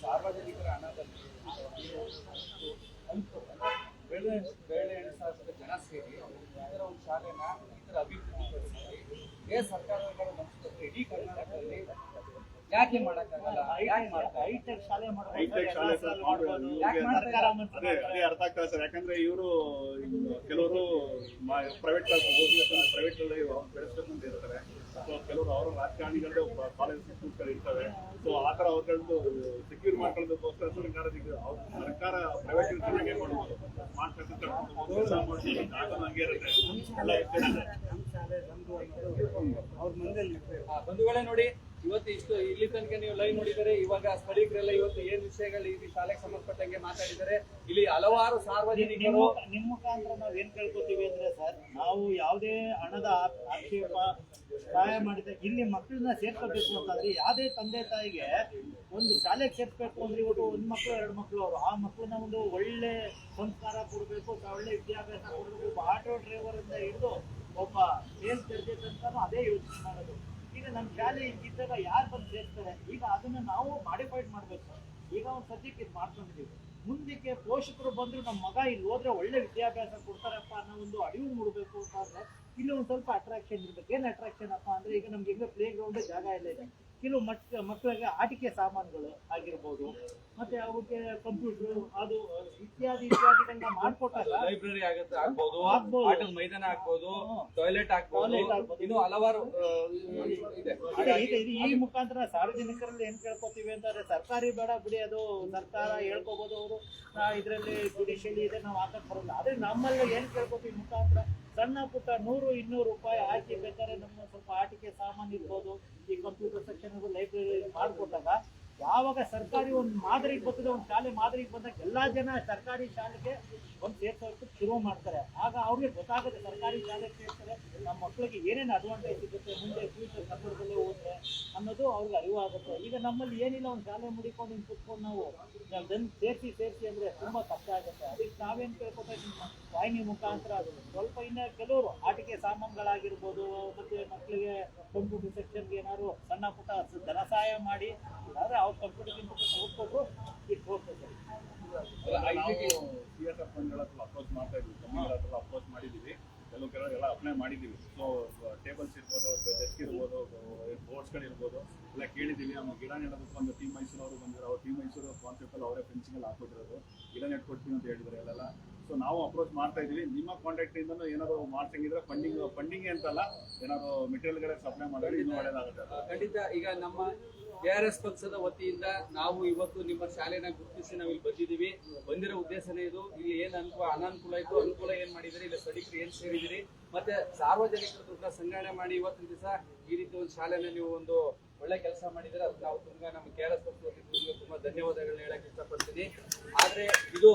ಸಾರ್ವಜನಿಕರ ಹಣದಲ್ಲಿ ಬೆಳೆ ಎಣಿಸಾದ ಜನ ಸೇರಿ ಈ ಥರ ಒಂದು ಶಾಲೆನ ಈ ಥರ ಅಭಿವೃದ್ಧಿ ಸರ್ಕಾರಗಳು ನಡೆಸಿದ್ರೆ ಇಡೀ ಕರ್ನಾಟಕದಲ್ಲಿ ಯಾಕೆ ಮಾಡಕ್ಕಾಗಲ್ಲ? ಯಾಕೆ ಮಾಡ್ತಾರೆ? ಹೈಟೆಕ್ ಶಾಲೆ ಹೈಟೆಕ್ ಶಾಲೆ ಸರ್ ಮಾಡ್ಬೋದು. ಅದೇ ಅರ್ಥ ಆಗ್ತದೆ ಸರ್. ಯಾಕಂದ್ರೆ ಇವರು ಕೆಲವರು ಪ್ರೈವೇಟ್ ಕ್ಲಾಸ್ ಹೋಗ್ಬೇಕಂದ್ರೆ ಪ್ರೈವೇಟ್ ಅಲ್ಲಿ ಬೆಳೆಸ್ಬೇಕಂತ ಇರ್ತಾರೆ. ಸೊ ಕೆಲವರು ಅವರ ರಾಜಕಾರಣಿಗಳದ್ದು ಕಾಲೇಜ್ ಗಳು ಇರ್ತವೆ. ಸೊ ಆ ತರ ಅವ್ರದ್ದು ಸೆಕ್ಯೂರ್ ಮಾಡ್ಕೊಳ್ಳೋದಕ್ಕೋಸ್ಕರ ಸರ್ಕಾರ ಪ್ರೈವೇಟ್ ಚೆನ್ನಾಗಿ ಮಾಡ್ಬೋದು, ಮಾಡ್ತಕ್ಕಂಥ ಕೆಲಸ ಮಾಡಿ ಹಂಗೆ ಇರುತ್ತೆ. ಬಂಧುಗಳೇ ನೋಡಿ, ಇವತ್ತು ಇಷ್ಟು ಇಲ್ಲಿ ತನಕ ನೀವು ಲೈವ್ ನೋಡಿದರೆ, ಇವಾಗ ಸ್ಥಳೀಕರೆಲ್ಲ ಇವತ್ತು ಏನ್ ವಿಷಯಗಳು ಈ ಶಾಲೆಗೆ ಸಂಬಂಧಪಟ್ಟಂಗೆ ಮಾತಾಡಿದ್ದಾರೆ. ಇಲ್ಲಿ ಹಲವಾರು ಸಾರ್ವಜನಿಕರು ನಿಮ್ಮ ಮುಖಾಂತರ ನಾವ್ ಏನ್ ಕೇಳ್ಕೊತೀವಿ ಅಂದ್ರೆ ಸರ್, ನಾವು ಯಾವುದೇ ಹಣದ ಆಕ್ಷೇಪ ಸಹಾಯ ಮಾಡಿದ್ರೆ ಇಲ್ಲಿ ಮಕ್ಕಳನ್ನ ಸೇರ್ಕೋಬೇಕು ಅಂತಂದ್ರೆ ಯಾವುದೇ ತಂದೆ ತಾಯಿಗೆ ಒಂದು ಶಾಲೆಗೆ ಸೇರ್ಸ್ಬೇಕು ಅಂದ್ರೆ ಇವತ್ತು ಒಂದ್ ಮಕ್ಳು 2 ಮಕ್ಳು ಅವರು ಆ ಮಕ್ಕಳನ್ನ ಒಂದು ಒಳ್ಳೆ ಸಂಸ್ಕಾರ ಕೊಡ್ಬೇಕು, ಒಳ್ಳೆ ವಿದ್ಯಾಭ್ಯಾಸ ಕೊಡ್ಬೇಕು. ಒಬ್ಬ ಆಟೋ ಡ್ರೈವರ್ ಇಂದ ಹಿಡಿದು ಒಬ್ಬ ಸೇಲ್ಸ್ ದರ್ಜೆ ತನಕ ಅದೇ ಯೋಚನೆ ಮಾಡೋದು. ಈಗ ನಮ್ಮ ಶಾಲೆ ಇದ್ದಾಗ ಯಾರು ಬಂದು ಸೇರ್ತಾರೆ, ಈಗ ಅದನ್ನ ನಾವು ಮಾಡಿಫೈಡ್ ಮಾಡ್ಬೇಕು. ಈಗ ಒಂದು ಸದ್ಯಕ್ಕೆ ಇದು ಮಾಡ್ಕೊಂಡಿದ್ದೀವಿ, ಮುಂದಕ್ಕೆ ಪೋಷಕರು ಬಂದ್ರು ನಮ್ಮ ಮಗ ಇಲ್ಲಿ ಹೋದ್ರೆ ಒಳ್ಳೆ ವಿದ್ಯಾಭ್ಯಾಸ ಕೊಡ್ತಾರಪ್ಪ ಅನ್ನೋ ಒಂದು ಅರಿವು ಮೂಡಬೇಕು ಅಂತಂದ್ರೆ ಇಲ್ಲಿ ಒಂದು ಸ್ವಲ್ಪ ಅಟ್ರಾಕ್ಷನ್ ಇರ್ಬೇಕು. ಏನ್ ಅಟ್ರಾಕ್ಷನ್ ಅಪ್ಪ ಅಂದ್ರೆ, ಈಗ ನಮ್ಗೆ ಈಗ ಪ್ಲೇ ಗ್ರೌಂಡ್ ಜಾಗ ಎಲ್ಲ ಇದೆ, ಕೆಲವು ಮಕ್ಕಳಿಗೆ ಆಟಿಕೆ ಸಾಮಾನುಗಳು ಆಗಿರ್ಬೋದು, ಮತ್ತೆ ಅವಕ್ಕೆ ಕಂಪ್ಯೂಟರ್ ಅದು ಇತ್ಯಾದಿಗಳನ್ನ ಮಾಡ್ಕೊಟ್ಟಾಗ ಲೈಬ್ರರಿ ಆಗ್ಬೋದು, ಆಟದ ಮೈದಾನ ಆಗ್ಬೋದು, ಟಾಯ್ಲೆಟ್ ಆಗ್ಬೋದು, ಇನ್ನು ಹಲವಾರು ಇದೆ. ಈ ಮುಖಾಂತರ ಸಾರ್ವಜನಿಕರಲ್ಲಿ ಏನ್ ಕೇಳ್ಕೊತೀವಿ ಅಂತಂದ್ರೆ, ಸರ್ಕಾರಿ ಬೇಡ ಬಿಡಿ, ಅದು ಸರ್ಕಾರ ಹೇಳ್ಕೋಬಹುದು, ಅವರು ಇದ್ರಲ್ಲಿ ಜುಡಿಷಿಯಲಿ ಇದೆ, ನಾವು ಹಾಕಕ್ ಬರಲ್ಲ. ಆದ್ರೆ ನಮ್ಮಲ್ಲಿ ಏನ್ ಕೇಳ್ಕೊತೀವಿ ಮುಖಾಂತರ ಸಣ್ಣ ಪುಟ್ಟ 100-200 ರೂಪಾಯಿ ಹಾಕಿ ಬೇಕಾದ್ರೆ ನಮ್ಮ ಸ್ವಲ್ಪ ಆಟಿಕೆ ಸಾಮಾನು ಇರ್ಬೋದು, ಈ ಕಂಪ್ಯೂಟರ್ ಸೆಕ್ಷನ್ ಲೈಬ್ರರಿ ಮಾಡಿಕೊಟ್ಟಾಗ ಯಾವಾಗ ಸರ್ಕಾರಿ ಒಂದು ಮಾದರಿಗೆ ಬರ್ತದೆ, ಒಂದು ಶಾಲೆ ಮಾದರಿಗೆ ಬಂದಾಗ ಎಲ್ಲಾ ಜನ ಸರ್ಕಾರಿ ಶಾಲೆಗೆ ಒಂದು ಸೇರ್ಸೋಕೆ ಶುರು ಮಾಡ್ತಾರೆ. ಆಗ ಅವ್ರಿಗೆ ಗೊತ್ತಾಗುತ್ತೆ ಸರ್ಕಾರಿ ಶಾಲೆಗೆ ಸೇರ್ತಾರೆ, ನಮ್ಮ ಮಕ್ಕಳಿಗೆ ಏನೇನು ಅಡ್ವಾಂಟೇಜ್ ಸಿಗುತ್ತೆ, ಮುಂದೆ ಫ್ಯೂಚರ್ ಕನ್ನಡದಲ್ಲೇ ಓದಿದ್ರೆ ಅನ್ನೋದು ಅವ್ರಿಗೆ ಅರಿವಾಗುತ್ತೆ. ಈಗ ನಮ್ಮಲ್ಲಿ ಏನಿಲ್ಲ, ಒಂದು ಶಾಲೆ ಮುಡಿಕೊಂಡು ಹಿಂಗೆ ಕುತ್ಕೊಂಡು ನಾವು ಜನ ಸೇರಿಸಿ ಅಂದ್ರೆ ತುಂಬಾ ಕಷ್ಟ ಆಗುತ್ತೆ. ಅದಕ್ಕೆ ನಾವೇನು ಕೇಳ್ಕೊತಾ ವಾಹಿನಿ ಮುಖಾಂತರ ಅದು ಸ್ವಲ್ಪ ಇನ್ನು ಕೆಲವರು ಆಟಿಕೆ ಸಾಮಾನುಗಳಾಗಿರ್ಬೋದು, ಮತ್ತೆ ಮಕ್ಕಳಿಗೆ ಕಂಪ್ಯೂಟರ್ ಸೆಕ್ಷನ್ಗೆ ಏನಾದ್ರು ಸಣ್ಣ ಪುಟ್ಟ ಧನ ಸಹಾಯ ಮಾಡಿ ಆದ್ರೆ ಅವ್ರ ಕಂಪ್ಯೂಟರ್ಗಿಂತ ಓದ್ಕೊಟ್ರು ಇದು ಹೋಗ್ತದೆ. CSR ಫಂಡ್ಗಳ ಹತ್ರ ಅಪ್ರೋಚ್ ಮಾಡ್ತಾ ಇದ್ವಿ, ಕಂಪ್ನಿಗಳ ಹತ್ರ ಅಪ್ರೋಚ್ ಮಾಡಿದ್ದೀವಿ, ಕೆಲವೆಲ್ಲ ಅಪ್ಲೈ ಮಾಡಿದ್ದೀವಿ. ಸೊ ಟೇಬಲ್ಸ್ ಇರ್ಬೋದು, ಡೆಸ್ಕ್ ಇರ್ಬೋದು, ಬೋರ್ಡ್ಸ್ಗಳಿರ್ಬೋದು ಎಲ್ಲ ಕೇಳಿದ್ದೀವಿ. ಆಮೇಲೆ ಗಿಡ ನೆಡೋದಕ್ಕೆ ಒಂದು ಟೀಮ್ ಮೈಸೂರು ಅವರು ಬಂದಿರೋ, ಅವ್ರು ಟೀಮ್ ಮೈಸೂರು ಕಾನ್ಸೆಪ್ಟಲ್ಲಿ ಅವರೇ ಫೆನ್ಸಿಂಗ್ ಹಾಕೊಟ್ಟಿರೋದು, ಗಿಡ ನೆಟ್ಕೊಡ್ತೀವಿ ಅಂತ ಹೇಳಿದ್ರು ಎಲ್ಲ. ಸೊ ನಾವು ಅಪ್ರೋಚ್ ಮಾಡ್ತಾ ಇದೀವಿ. ನಿಮ್ಮ ಕಾಂಟ್ಯಾಕ್ಟ್ ಇಂದನೂ ಏನಾದ್ರು ಮಾಡ್ಸಂಗಿದ್ರೆ ಫಂಡಿಂಗ್ ಅಂತಲ್ಲ, ಏನಾದ್ರು ಮೆಟೀರಿಯಲ್ಗಳೇ ಸಪ್ಲೈ ಮಾಡಿದ್ರೆ ಇನ್ನೂ ಒಳ್ಳೇದಾಗುತ್ತೆ. ಖಂಡಿತ. ಈಗ ನಮ್ಮ KRS ಪಕ್ಷದ ವತಿಯಿಂದ ನಾವು ಇವತ್ತು ನಿಮ್ಮ ಶಾಲೆನ ಗುರುತಿಸಿ ನಾವು ಇಲ್ಲಿ ಬಂದಿದ್ದೀವಿ. ಬಂದಿರೋ ಉದ್ದೇಶನೇ ಇದು. ಇಲ್ಲಿ ಏನ್ ಅನಾನುಕೂಲ ಇತ್ತು, ಅನುಕೂಲ ಏನ್ ಮಾಡಿದಿರಿ, ಇಲ್ಲಿ ಸ್ಥಳೀಕರು ಏನ್ ಸೇರಿದಿರಿ, ಮತ್ತೆ ಸಾರ್ವಜನಿಕರ ದುಡ್ಡ ಸಂಗ್ರಹಣೆ ಮಾಡಿ ಇವತ್ತಿನ ದಿವಸ ಈ ರೀತಿ ಒಂದು ಶಾಲೆನ ನೀವು ಒಂದು ಒಳ್ಳೆ ಕೆಲಸ ಮಾಡಿದ್ರೆ ಅದು ನಾವು ತುಂಬಾ ನಮ್ಮ KRS ಪಕ್ಷದ ವತಿಯಿಂದ ತುಂಬಾ ಧನ್ಯವಾದಗಳನ್ನ ಹೇಳಕ್ ಇಷ್ಟಪಡ್ತೀನಿ. ಆದ್ರೆ ಇದು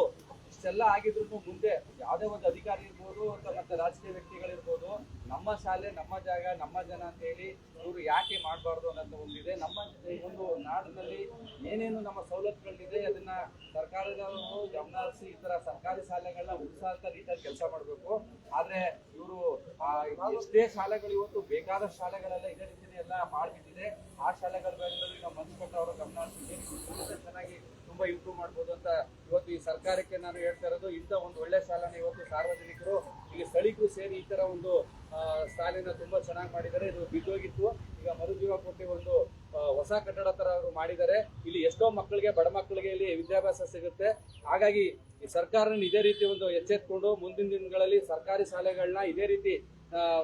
ಇಷ್ಟೆಲ್ಲ ಆಗಿದ್ರು ಮುಂದೆ ಯಾವುದೇ ಒಂದು ಅಧಿಕಾರಿ ಇರ್ಬೋದು ಅಥವಾ ಮತ್ತೆ ರಾಜಕೀಯ ವ್ಯಕ್ತಿಗಳಿರ್ಬೋದು, ನಮ್ಮ ಶಾಲೆ ನಮ್ಮ ಜಾಗ ನಮ್ಮ ಜನ ಅಂತ ಹೇಳಿ ಇವರು ಯಾಕೆ ಮಾಡಬಾರ್ದು ಅನ್ನೋದು ಒಂದಿದೆ. ನಮ್ಮ ಒಂದು ನಾಡಿನಲ್ಲಿ ಏನೇನು ನಮ್ಮ ಸವಲತ್ತುಗಳಿದೆ ಅದನ್ನ ಸರ್ಕಾರದವರು ಗಮನ ಹರಿಸಿ ಈ ತರ ಸರ್ಕಾರಿ ಶಾಲೆಗಳನ್ನ ಉತ್ಸಾಹ ರೀತಿಯಲ್ಲಿ ಕೆಲಸ ಮಾಡಬೇಕು. ಆದ್ರೆ ಇವರು ಎಷ್ಟೇ ಶಾಲೆಗಳು ಇವತ್ತು ಬೇಕಾದ ಶಾಲೆಗಳೆಲ್ಲ ಇದೇ ರೀತಿನೇ ಎಲ್ಲ ಮಾಡ್ಬಿಟ್ಟಿದೆ. ಆ ಶಾಲೆಗಳ ಮೇಲೆ ನಮ್ಮ ಮಂಜುಕಟ್ಟ ಅವರು ಗಮನ ಹರಿಸಿ ಚೆನ್ನಾಗಿ ತುಂಬಾ ಇಂಪ್ರೂವ್ ಮಾಡ್ಬೋದು ಅಂತ ಇವತ್ತು ಈ ಸರ್ಕಾರಕ್ಕೆ ನಾನು ಹೇಳ್ತಾ ಇರೋದು. ಇಂಥ ಒಂದು ಒಳ್ಳೆ ಶಾಲೆನ ಇವತ್ತು ಸಾರ್ವಜನಿಕರು ಇಲ್ಲಿ ಸ್ಥಳೀಕರು ಸೇರಿ ಈ ತರ ಒಂದು ಶಾಲೆನ ತುಂಬಾ ಚೆನ್ನಾಗಿ ಮಾಡಿದ್ದಾರೆ. ಇದು ಬಿದ್ದೋಗಿತ್ತು, ಈಗ ಮರುಜೀವ ಕೊಟ್ಟು ಒಂದು ಹೊಸ ಕಟ್ಟಡ ತರ ಅವರು ಮಾಡಿದ್ದಾರೆ. ಇಲ್ಲಿ ಎಷ್ಟೋ ಮಕ್ಕಳಿಗೆ, ಬಡ ಮಕ್ಕಳಿಗೆ ಇಲ್ಲಿ ವಿದ್ಯಾಭ್ಯಾಸ ಸಿಗುತ್ತೆ. ಹಾಗಾಗಿ ಈ ಸರ್ಕಾರ ಇದೇ ರೀತಿ ಒಂದು ಎಚ್ಚೆತ್ಕೊಂಡು ಮುಂದಿನ ದಿನಗಳಲ್ಲಿ ಸರ್ಕಾರಿ ಶಾಲೆಗಳನ್ನ ಇದೇ ರೀತಿ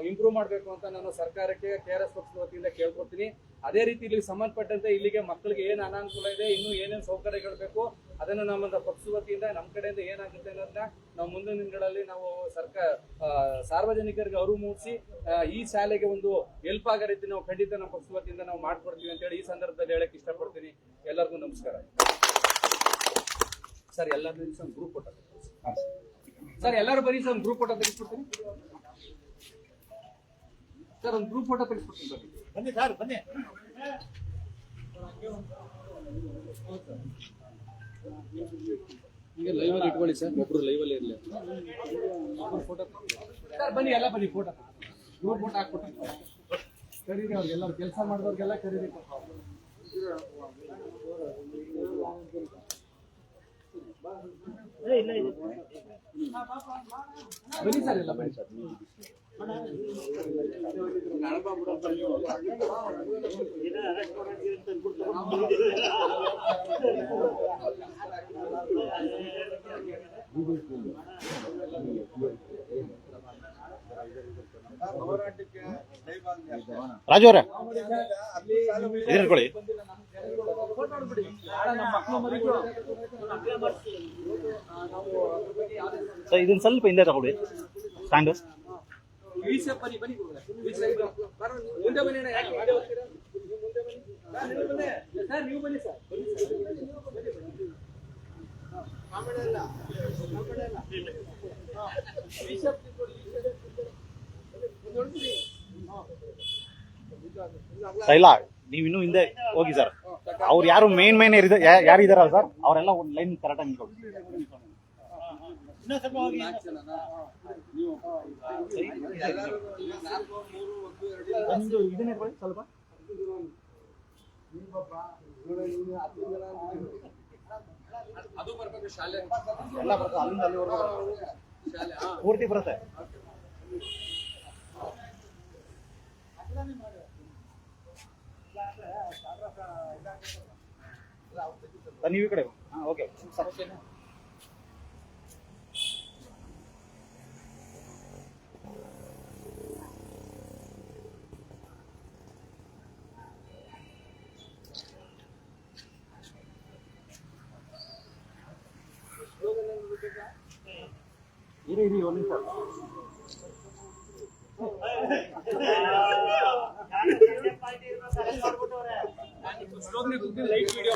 ಇಂಪ್ರೂವ್ ಮಾಡಬೇಕು ಅಂತ ನಾನು ಸರ್ಕಾರಕ್ಕೆ KRS ಪಕ್ಷದ ವತಿಯಿಂದ ಕೇಳ್ಕೊಡ್ತೀನಿ. ಅದೇ ರೀತಿ ಇಲ್ಲಿಗೆ ಸಂಬಂಧಪಟ್ಟಂತೆ ಇಲ್ಲಿಗೆ ಮಕ್ಕಳಿಗೆ ಏನು ಅನಾನುಕೂಲ ಇದೆ, ಇನ್ನೂ ಏನೇನು ಸೌಕರ್ಯಗಳು ಬೇಕು ಅದನ್ನ ನಮ್ಮ ಪಕ್ಷದ ವತಿಯಿಂದ ನಮ್ಮ ಕಡೆಯಿಂದ ಏನಾಗುತ್ತೆ ಅನ್ನೋದನ್ನ ನಾವು ಮುಂದಿನ ದಿನಗಳಲ್ಲಿ ನಾವು ಸಾರ್ವಜನಿಕರಿಗೆ ಅರಿವು ಮೂಡಿಸಿ ಈ ಶಾಲೆಗೆ ಒಂದು ಹೆಲ್ಪ್ ಆಗೋ ರೀತಿ ನಾವು ಖಂಡಿತ ನಮ್ಮ ಪಕ್ಷದ ವತಿಯಿಂದ ನಾವು ಮಾಡ್ಕೊಡ್ತೀವಿ ಅಂತ ಹೇಳಿ ಈ ಸಂದರ್ಭದಲ್ಲಿ ಹೇಳಕ್ ಇಷ್ಟಪಡ್ತೀನಿ. ಎಲ್ಲರಿಗೂ ನಮಸ್ಕಾರ. ಸರ್ ಎಲ್ಲರೂ ಗ್ರೂಪ್ ಫೋಟೋ ಸರ್, ಎಲ್ಲರೂ ಬರೀ ಸರ್ ಗ್ರೂಪ್ ಫೋಟೋ ತೆಗೆಸ್ಬಿಡ್ತೀನಿ ಸರ್, ಒಂದು ಗ್ರೂಪ್ ಫೋಟೋ ತೆಗೆಸ್ಬಿಡ್ತೀನಿ. ಬನ್ನಿ ಸರ್, ಬನ್ನಿ. ಈಗ ಲೈವ್ ಅಲ್ಲಿ ಇಟ್ಕೊಳ್ಳಿ ಸರ್, ಒಬ್ರು ಲೈವ್ ಅಲ್ಲಿ ಇರಲಿ. ಫೋಟೋ ಸರ್ ಬನ್ನಿ, ಎಲ್ಲ ಬನ್ನಿ, ಫೋಟೋ ಗ್ರೂಪ್ ಫೋಟೋ ಹಾಕ್ಬಿಟ್ಟು ಕರೀರಿ. ಅವ್ರಿಗೆಲ್ಲ ಕೆಲಸ ಮಾಡಿದವ್ರಿಗೆಲ್ಲ ಕರೀರಿ. ಬನ್ನಿ ಸರ್, ಎಲ್ಲ ಬನ್ನಿ ಸರ್. ಹೋರಾಟಕ್ಕೆ ದಯಮಾಡಿ ಅಷ್ಟೇ. ರಾಜು ಅವರೇ ಅಲ್ಲಿ ಇದ್ಕೊಳ್ಳಿ. ಸರ್ ಇದನ್ನ ಸ್ವಲ್ಪ ಹಿಂದೆ ತಗೊಳ್ಳಿ ಸ್ಟ್ಯಾಂಡ್. ಬನ್ನಿ ಬನ್ನಿ ಮುಂದೆ ಬನ್ನಿ ಅಣ್ಣ, ಯಾಕೆ ಹಿಂದೆ ಹೋಗ್ತೀರಾ? ಮುಂದೆ ಬನ್ನಿ ಸರ್, ನೀವು ಬನ್ನಿ ಸರ್. ಇಲ್ಲ ನೀವು ಇನ್ನೂ ಹಿಂದೆ ಹೋಗಿ ಸರ್. ಅವ್ರು ಯಾರು ಮೇನ್ ಯಾರು ಇದಾರಲ್ಲ ಸರ್, ಅವರೆಲ್ಲ ಒಂದು ಲೈನ್ ಕರೆಕ್ಟಾಗಿ ನಿಂತ್ಕೊಳ್ಳಿ. ಇನ್ನೊಂದ್ ಸ್ವಲ್ಪ ಹೋಗಿ. ನಿಮ್ದು ಇದನ್ನ ಇಟ್ಕೊಳ್ಳಿ ಸ್ವಲ್ಪ. ಅದು ಬರ್ಬೇಕು ಶಾಲೆ, ಎಲ್ಲ ಬರುತ್ತೆ ಅಲ್ಲಿಂದ ಅಲ್ಲಿವರೆಗೂ ಬರುತ್ತೆ. ಶಾಲೆ ಪೂರ್ತಿ ಬರುತ್ತೆ. ನೀವು ಈ ಕಡೆ ಓಕೆ ಸರ್. ಇರಿ ಒಂದು ನಿಮಿಷ. ಲೈಟ್ ವಿಡಿಯೋ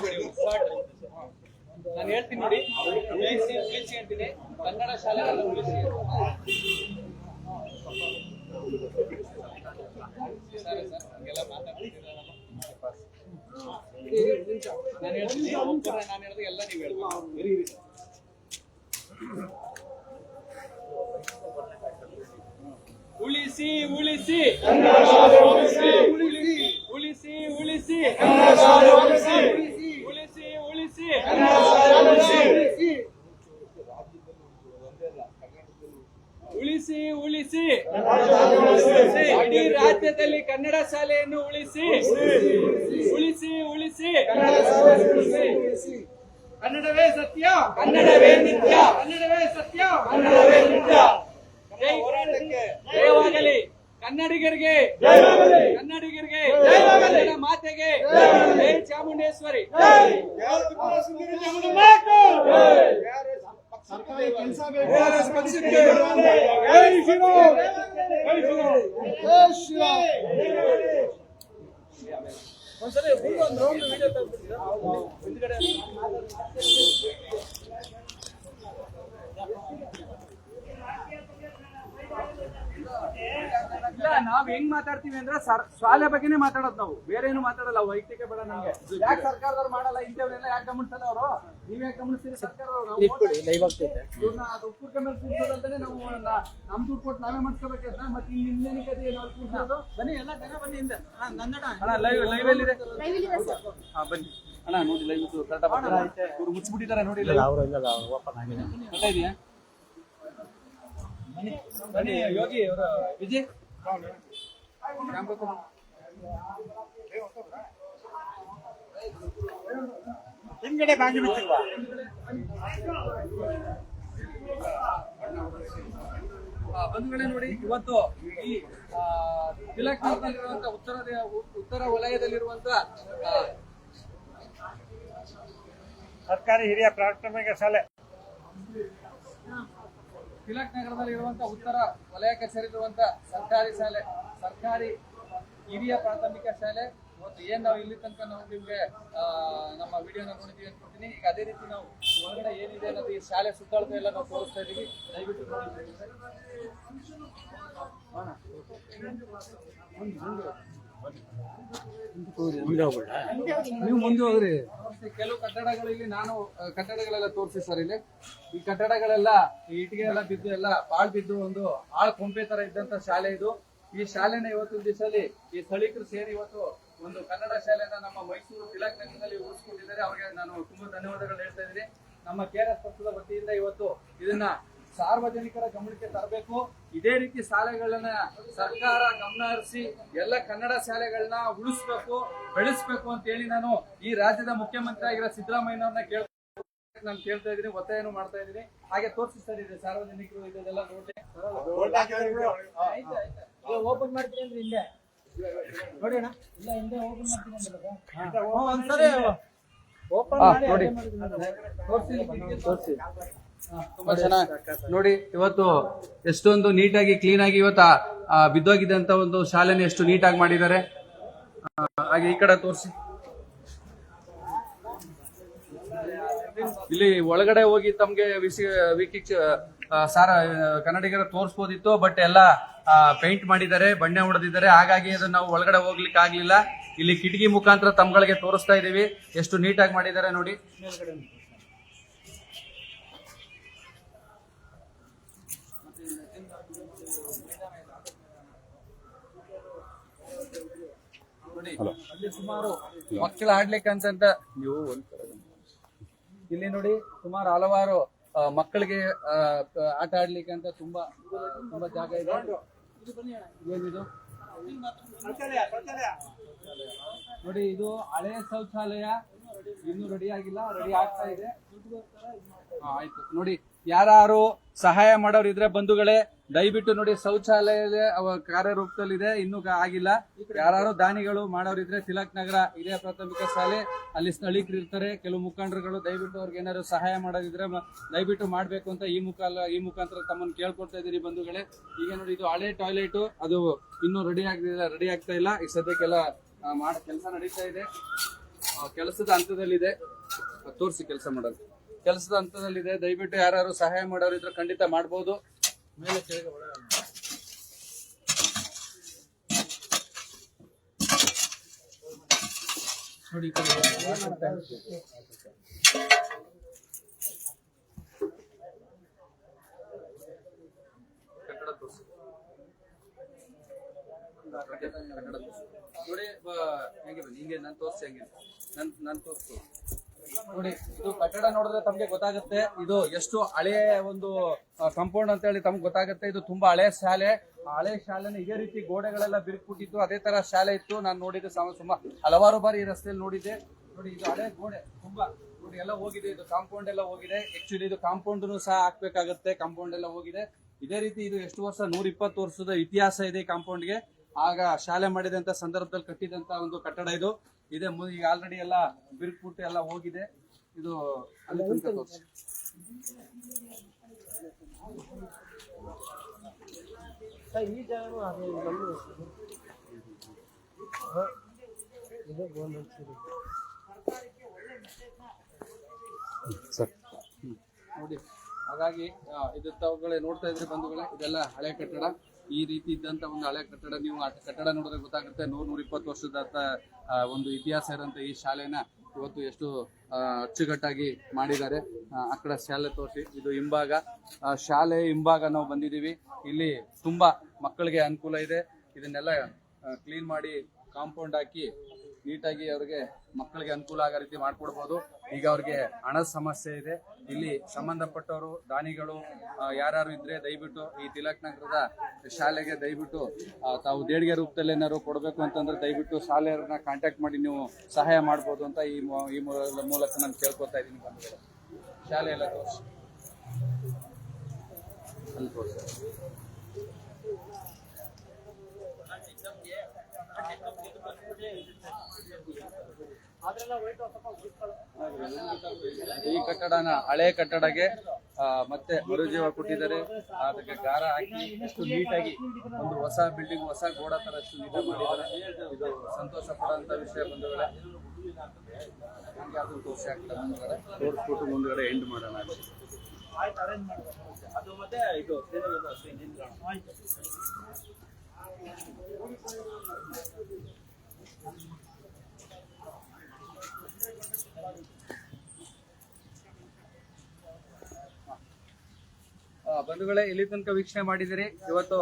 ನಾನು ಹೇಳ್ತೀನಿ ನೋಡಿ, ಉಳಿಸಿ ಅಂತೀನಿ. ಕನ್ನಡ ಶಾಲೆಗಳನ್ನ ಉಳಿಸಿ. ಸರಿ ಸರ್, ಹಂಗೆಲ್ಲ ಮಾತಾಡ್ತಿದ್ದೀರ. ನಾನು ಹೇಳ್ತೀನಿ, ನಾನು ಹೇಳಿದ್ರೆ ಎಲ್ಲ ನೀವು ಹೇಳ್ಬೇಕು. ಉಳಿಸಿ ಉಳಿಸಿ ಉಳಿಸಿ ಉಳಿಸಿ ಉಳಿಸಿ ಉಳಿಸಿ ಉಳಿಸಿ ಉಳಿಸಿ ಇಡೀ ರಾಜ್ಯದಲ್ಲಿ ಕನ್ನಡ ಶಾಲೆಯನ್ನು ಉಳಿಸಿ ಉಳಿಸಿ ಉಳಿಸಿ. ಕನ್ನಡವೇ ಸತ್ಯ, ಕನ್ನಡವೇ ನಿತ್ಯ, ಕನ್ನಡವೇ ಸತ್ಯ, ಕನ್ನಡವೇ ನಿತ್ಯ. ಜಯವಾಗಲಿ ಕನ್ನಡಿಗರಿಗೆ, ಕನ್ನಡಿಗರಿಗೆ, ಕನ್ನಡ ಮಾತೆಗೆ, ಜೈ ಚಾಮುಂಡೇಶ್ವರಿ. ಒಂದ್ಸಲ ಒಂದು ರೌಂಡ್ ವಿಡಿಯೋ ತಗೊಂಡ್ಬಿಡ್ತೀರಾ ಹಿಂದ್ಗಡೆ? ಇಲ್ಲ, ನಾವ್ ಹೆಂಗ್ ಮಾತಾಡ್ತೀವಿ ಅಂದ್ರೆ ಶಾಲೆ ಬಗ್ಗೆನೇ ಮಾತಾಡೋದು ನಾವು, ಬೇರೆ ಏನು ಮಾತಾಡಲ್ಲ. ವೈಯಕ್ತಿಕ ಬೇಡ ನಮ್ಗೆ. ಯಾಕೆ ಸರ್ಕಾರದವ್ರು ಮಾಡಲ್ಲ ಇಂಥವ್ರೆಲ್ಲ? ಯಾಕೆ ಗಮನಿಸಲ್ಲ ಅವರು? ನೀವ್ ಯಾಕೆ ಗಮನಿಸ್ತೀರಿ? ಸರ್ಕಾರದವ್ರು ಅದು ಉಪ್ಪು ಮೇಲೆ ಕೂರ್ಸೋದಂತಾನೆ ನಾವು ನಮ್ ದುಡ್ಡು ಕೊಟ್ಟು ನಾವೇ ಮಾಡ್ಕೋಬೇಕಂತ. ಮತ್ತೆ ಇಲ್ಲಿ ಇನ್ನೇನಕ್ಕೆ ಕೂರ್ಸೋದು? ಬನ್ನಿ ಎಲ್ಲ ಜನ ಬನ್ನಿ ಹಿಂದೆ. ಅಣ್ಣ ಲೈವ್ ಎಲ್ಲಿದೆ? ಹಾ ಬನ್ನಿ ಅಣ್ಣ, ನೋಡಿ ಲೈವ್ ಇವ್ರು ಮುಚ್ಚಿಬಿಟ್ಟಿದ್ದಾರೆ ನೋಡಿ. ಗೊತ್ತಾಗಿದೆಯಾ? ಬನ್ನಿ ಯೋಗಿ ಅವರು, ವಿಜಯ್ ಹಿಂದ್ಗಡೆ ಬಾಗಿ ಬಿಟ್ಟಿಲ್ವಾ? ಬಂಧುಗಳೇ ನೋಡಿ, ಇವತ್ತು ಈ ತಿಲಕ್ ನಗರದಲ್ಲಿರುವಂತ ಉತ್ತರ ವಲಯದಲ್ಲಿರುವಂತ ಸರ್ಕಾರಿ ಹಿರಿಯ ಪ್ರಾಥಮಿಕ ಶಾಲೆ, ತಿಲಕ್ ನಗರದಲ್ಲಿರುವಂತ ಉತ್ತರ ವಲಯಕ್ಕೆ ಸೇರಿರುವಂತ ಸರ್ಕಾರಿ ಶಾಲೆ, ಸರ್ಕಾರಿ ಹಿರಿಯ ಪ್ರಾಥಮಿಕ ಶಾಲೆ. ಇವತ್ತು ಏನ್ ನಾವು ಇಲ್ಲಿ ತನಕ ನಾವು ನಿಮ್ಗೆ ನಮ್ಮ ವಿಡಿಯೋನ ನೋಡಿದೀವಿ ಅನ್ಕೊಳ್ತೀನಿ. ಈಗ ಅದೇ ರೀತಿ ನಾವು ಹೊರಗಡೆ ಏನಿದೆ ಅನ್ನೋದು ಈ ಶಾಲೆ ಸುತ್ತಾಡ್ತಾ ಎಲ್ಲ ನಾವು ತೋರಿಸ್ತಾ ಇದೀವಿ. ದಯವಿಟ್ಟು ನೋಡಿ. ನೀವು ಮುಂದೆ ಹೋಗ್ರಿ. ಕೆಲವು ಕಟ್ಟಡಗಳಲ್ಲಿ ನಾನು ಕಟ್ಟಡಗಳೆಲ್ಲ ತೋರಿಸಿ ಸರ್. ಇಲ್ಲಿ ಈ ಕಟ್ಟಡಗಳೆಲ್ಲ ಇಟ್ಟಿಗೆ ಎಲ್ಲ ಬಿದ್ದು, ಎಲ್ಲ ಪಾಳ್ ಬಿದ್ದು ಒಂದು ಆಳ್ ಕೊಂಪೆ ತರ ಇದ್ದಂತ ಶಾಲೆ ಇದು. ಈ ಶಾಲೆನ ಇವತ್ತು ದಿವಸದಲ್ಲಿ ಈ ಸ್ಥಳೀಕರು ಸೇರಿ ಇವತ್ತು ಒಂದು ಕನ್ನಡ ಶಾಲೆನ ನಮ್ಮ ಮೈಸೂರು ತಿಲಕ್ ನಗರದಲ್ಲಿ ಉಳಿಸ್ಕೊಂಡಿದ್ದಾರೆ. ಅವ್ರಿಗೆ ನಾನು ತುಂಬಾ ಧನ್ಯವಾದಗಳು ಹೇಳ್ತಾ ಇದ್ದೀನಿ. ನಮ್ಮ KRS ಪಕ್ಷದ ವತಿಯಿಂದ ಇವತ್ತು ಇದನ್ನ ಸಾರ್ವಜನಿಕರ ಗಮನಕ್ಕೆ ತರಬೇಕು. ಇದೇ ರೀತಿ ಶಾಲೆಗಳನ್ನ ಸರ್ಕಾರ ಗಮನ ಹರಿಸಿ ಎಲ್ಲ ಕನ್ನಡ ಶಾಲೆಗಳನ್ನ ಉಳಿಸ್ಬೇಕು, ಬೆಳೆಸ್ಬೇಕು ಅಂತ ಹೇಳಿ ನಾನು ಈ ರಾಜ್ಯದ ಮುಖ್ಯಮಂತ್ರಿ ಆಗಿರೋ ಸಿದ್ದರಾಮಯ್ಯನವ್ರನ್ನ ನಾನು ಕೇಳ್ತಾ ಇದ್ದೀನಿ, ಒತ್ತಾಯನೂ ಮಾಡ್ತಾ ಇದ್ದೀನಿ. ಹಾಗೆ ತೋರಿಸಿ ಸರ್ ಇದೆ ಸಾರ್ವಜನಿಕರು ಇದೆಲ್ಲ ನೋಡ್ಲಿ. ಓಪನ್ ಮಾಡ್ತೀನಿ ಅಂದ್ರೆ ಹಿಂದೆ ನೋಡಿ ಅಣ್ಣ, ಇಲ್ಲ ಹಿಂದೆ ಓಪನ್ ಮಾಡ್ತೀನಿ ತೋರಿಸಿ. ತುಂಬಾ ಚೆನ್ನಾಗಿ ನೋಡಿ, ಇವತ್ತು ಎಷ್ಟೊಂದು ನೀಟಾಗಿ ಕ್ಲೀನ್ ಆಗಿ ಇವತ್ತು ಬಿದ್ದೋಗಿದೆ ಅಂತ ಒಂದು ಶಾಲೆನ ಎಷ್ಟು ನೀಟಾಗಿ ಮಾಡಿದ್ದಾರೆ. ಹಾಗೆ ಈ ಕಡೆ ತೋರಿಸಿ. ಇಲ್ಲಿ ಒಳಗಡೆ ಹೋಗಿ ತಮ್ಗೆ ಕನ್ನಡಿಗರ ತೋರಿಸಬಹುದಿತ್ತು, ಬಟ್ ಎಲ್ಲ ಪೇಂಟ್ ಮಾಡಿದ್ದಾರೆ, ಬಣ್ಣ ಹೊಡೆದಿದ್ದಾರೆ. ಹಾಗಾಗಿ ಅದನ್ನ ನಾವು ಒಳಗಡೆ ಹೋಗ್ಲಿಕ್ಕೆ ಆಗ್ಲಿಲ್ಲ. ಇಲ್ಲಿ ಕಿಟಕಿ ಮುಖಾಂತರ ತಮ್ಗಳಿಗೆ ತೋರಿಸ್ತಾ ಇದೀವಿ ಎಷ್ಟು ನೀಟಾಗಿ ಮಾಡಿದ್ದಾರೆ ನೋಡಿ. ನೋಡಿ ಅಲ್ಲಿ ಸುಮಾರು ಮಕ್ಕಳು ಆಡ್ಲಿಕ್ಕೆ ಅಂತ ನೀವು ಇಲ್ಲಿ ನೋಡಿ ಸುಮಾರು ಹಲವಾರು ಮಕ್ಕಳಿಗೆ ಆಟ ಆಡ್ಲಿಕ್ಕೆ ಅಂತ ತುಂಬಾ ಜಾಗ ಇದೆ. ಏನಿದು ನೋಡಿ, ಇದು ಹಳೆಯ ಶೌಚಾಲಯ, ಇನ್ನೂ ರೆಡಿ ಆಗಿಲ್ಲ, ರೆಡಿ ಆಗ್ತಾ ಇದೆ. ಆಯ್ತು ನೋಡಿ, ಯಾರು ಸಹಾಯ ಮಾಡೋರು ಇದ್ರೆ ಬಂಧುಗಳೇ ದಯವಿಟ್ಟು ನೋಡಿ, ಶೌಚಾಲಯ ಕಾರ್ಯರೂಪದಲ್ಲಿದೆ, ಇನ್ನೂ ಆಗಿಲ್ಲ. ಯಾರು ದಾನಿಗಳು ಮಾಡೋರಿದ್ರೆ ತಿಲಕ್ ನಗರ ಹಿರಿಯ ಪ್ರಾಥಮಿಕ ಶಾಲೆ ಅಲ್ಲಿ ಸ್ಥಳೀಕರು ಇರ್ತಾರೆ, ಕೆಲವು ಮುಖಂಡರುಗಳು. ದಯವಿಟ್ಟು ಅವ್ರಿಗೆ ಏನಾದ್ರು ಸಹಾಯ ಮಾಡೋದಿದ್ರೆ ದಯವಿಟ್ಟು ಮಾಡ್ಬೇಕು ಅಂತ ಈ ಮುಖಾಂತರ ತಮ್ಮನ್ನು ಕೇಳ್ಕೊಳ್ತಾ ಇದ್ದೀರಿ ಬಂಧುಗಳೇ. ಈಗ ನೋಡಿ, ಇದು ಹಳೆ ಟಾಯ್ಲೆಟ್, ಅದು ಇನ್ನೂ ರೆಡಿ ಆಗ್ತಾ ಇಲ್ಲ. ಈಗ ಸದ್ಯಕ್ಕೆಲ್ಲ ಕೆಲಸ ನಡೀತಾ ಇದೆ, ಕೆಲಸದ ಹಂತದಲ್ಲಿದೆ. ತೋರಿಸಿ ಕೆಲಸದ ಹಂತದಲ್ಲಿದೆ. ದಯವಿಟ್ಟು ಯಾರು ಸಹಾಯ ಮಾಡೋರಿದ್ರೆ ಖಂಡಿತ ಮಾಡ್ಬೋದು. ಮೇಲೆ ಕೆಳಗೆ ನೋಡಿ, ನೋಡಿ ಹೆಂಗೆ ಬನ್ನಿ, ಹಿಂಗೆ ನಾನು ತೋರಿಸಿ, ಹೆಂಗೆ ನಾನು ತೋರಿಸ್ತು ನೋಡಿ. ಇದು ಕಟ್ಟಡ ನೋಡಿದ್ರೆ ತಮ್ಗೆ ಗೊತ್ತಾಗುತ್ತೆ ಇದು ಎಷ್ಟು ಹಳೆಯ ಒಂದು ಕಾಂಪೌಂಡ್ ಅಂತ ಹೇಳಿ ತಮ್ಗೆ ಗೊತ್ತಾಗುತ್ತೆ. ಇದು ತುಂಬಾ ಹಳೆ ಶಾಲೆ. ಹಳೆ ಶಾಲೆನ ಇದೇ ರೀತಿ ಗೋಡೆಗಳೆಲ್ಲ ಬಿರುಕುಟ್ಟಿತ್ತು, ಅದೇ ತರ ಶಾಲೆ ಇತ್ತು. ನಾನು ನೋಡಿದ್ದೆ ಹಲವಾರು ಬಾರಿ ಈ ರಸ್ತೆಯಲ್ಲಿ ನೋಡಿದ್ದೆ. ನೋಡಿ, ಇದು ಹಳೆ ಗೋಡೆ ತುಂಬಾ ನೋಡಿ ಎಲ್ಲ ಹೋಗಿದೆ, ಇದು ಕಾಂಪೌಂಡ್ ಎಲ್ಲ ಹೋಗಿದೆ. ಆಕ್ಚುಲಿ ಇದು ಕಾಂಪೌಂಡ್ ಸಹ ಹಾಕ್ಬೇಕಾಗತ್ತೆ, ಕಾಂಪೌಂಡ್ ಎಲ್ಲ ಹೋಗಿದೆ. ಇದೇ ರೀತಿ ಇದು ಎಷ್ಟು ವರ್ಷ, 120 ವರ್ಷದ ಇತಿಹಾಸ ಇದೆ ಕಾಂಪೌಂಡ್ಗೆ. ಆಗ ಶಾಲೆ ಮಾಡಿದಂತ ಸಂದರ್ಭದಲ್ಲಿ ಕಟ್ಟಿದಂತ ಒಂದು ಕಟ್ಟಡ ಇದು ಇದೆ. ಈಗ ಆಲ್ರೆಡಿ ಎಲ್ಲ ಬಿರುಕುಟ್ಟು ಎಲ್ಲ ಹೋಗಿದೆ. ಇದು ಅಲ್ಲಿ ತನಕ ತೋರಿಸಿ. ಈ ಜಾಗನೂ ನೋಡಿ, ಹಾಗಾಗಿ ಇದು ತಾವುಗಳೇ ನೋಡ್ತಾ ಇದ್ರೆ ಬಂಧುಗಳೇ, ಇದೆಲ್ಲ ಹಳೆ ಕಟ್ಟಡ. ಈ ರೀತಿ ಇದ್ದಂತ ಒಂದು ಹಳೆ ಕಟ್ಟಡ, ನೀವು ಆ ಕಟ್ಟಡ ನೋಡಿದ್ರೆ ಗೊತ್ತಾಗುತ್ತೆ. 100-120 ವರ್ಷದ ಒಂದು ಇತಿಹಾಸ ಇರೋಂಥ ಈ ಶಾಲೆನ ಇವತ್ತು ಎಷ್ಟು ಅಚ್ಚುಕಟ್ಟಾಗಿ ಮಾಡಿದ್ದಾರೆ. ಆ ಕಡೆ ಶಾಲೆ ತೋರಿಸಿ. ಇದು ಹಿಂಭಾಗ, ಶಾಲೆ ಹಿಂಭಾಗ ನಾವು ಬಂದಿದ್ದೀವಿ. ಇಲ್ಲಿ ತುಂಬಾ ಮಕ್ಕಳಿಗೆ ಅನುಕೂಲ ಇದೆ. ಇದನ್ನೆಲ್ಲ ಕ್ಲೀನ್ ಮಾಡಿ ಕಾಂಪೌಂಡ್ ಹಾಕಿ ನೀಟಾಗಿ ಅವ್ರಿಗೆ ಮಕ್ಕಳಿಗೆ ಅನುಕೂಲ ಆಗೋ ರೀತಿ ಮಾಡ್ಕೊಡ್ಬೋದು. ಈಗ ಅವ್ರಿಗೆ ಹಣದ ಸಮಸ್ಯೆ ಇದೆ. ಇಲ್ಲಿ ಸಂಬಂಧಪಟ್ಟವರು ದಾನಿಗಳು ಯಾರು ಇದ್ರೆ ದಯವಿಟ್ಟು ಈ ತಿಲಕ್ ನಗರದ ಶಾಲೆಗೆ ದಯವಿಟ್ಟು ತಾವು ದೇಣಿಗೆ ರೂಪದಲ್ಲಿ ಏನಾದ್ರು ಕೊಡಬೇಕು ಅಂತಂದ್ರೆ ದಯವಿಟ್ಟು ಶಾಲೆಯವ್ರನ್ನ ಕಾಂಟ್ಯಾಕ್ಟ್ ಮಾಡಿ ನೀವು ಸಹಾಯ ಮಾಡ್ಬೋದು ಅಂತ ಈ ಮೂಲಕ ನಾನು ಕೇಳ್ಕೊತಾ ಇದ್ದೀನಿ ಬಂಧುಗಳೇ. ಶಾಲೆ ಎಲ್ಲ ತೋರಿಸಿ, ಅಲ್ಲಿ ತೋರಿಸಿ. ಈ ಕಟ್ಟಡನ ಹಳೆ ಕಟ್ಟಡಗೆ ಮತ್ತೆ ಮರುಜೀವ ಕೊಟ್ಟಿದ್ದಾರೆ. ಅದಕ್ಕೆ ಗಾರ ಹಾಕಿ ಎಷ್ಟು ನೀಟಾಗಿ ಒಂದು ಹೊಸ ಬಿಲ್ಡಿಂಗ್, ಹೊಸ ಗೋಡ ತರ ಎಷ್ಟು ನೀಟಾಗಿ ಮಾಡಿದ್ದಾರೆ. ಇದು ಸಂತೋಷ ಪಡುವಂತ ವಿಷಯ ಬಂಧುಗಳೇ. ಅದನ್ನು ತೋರಿಸಿ ಆಗ್ತದೆ ಬಂಧುಗಳೇ. ತೋರಿಸ್ಬಿಟ್ಟು ಮುಂದ್ಗಡೆ ಎಂಡ್ ಮಾಡೋಣ. ಅದು ಮತ್ತೆ ಇದು ಬಂಧುಗಳೇ, ಇಲ್ಲಿ ತನಕ ವೀಕ್ಷಣೆ ಮಾಡಿದಿರಿ. ಇವತ್ತು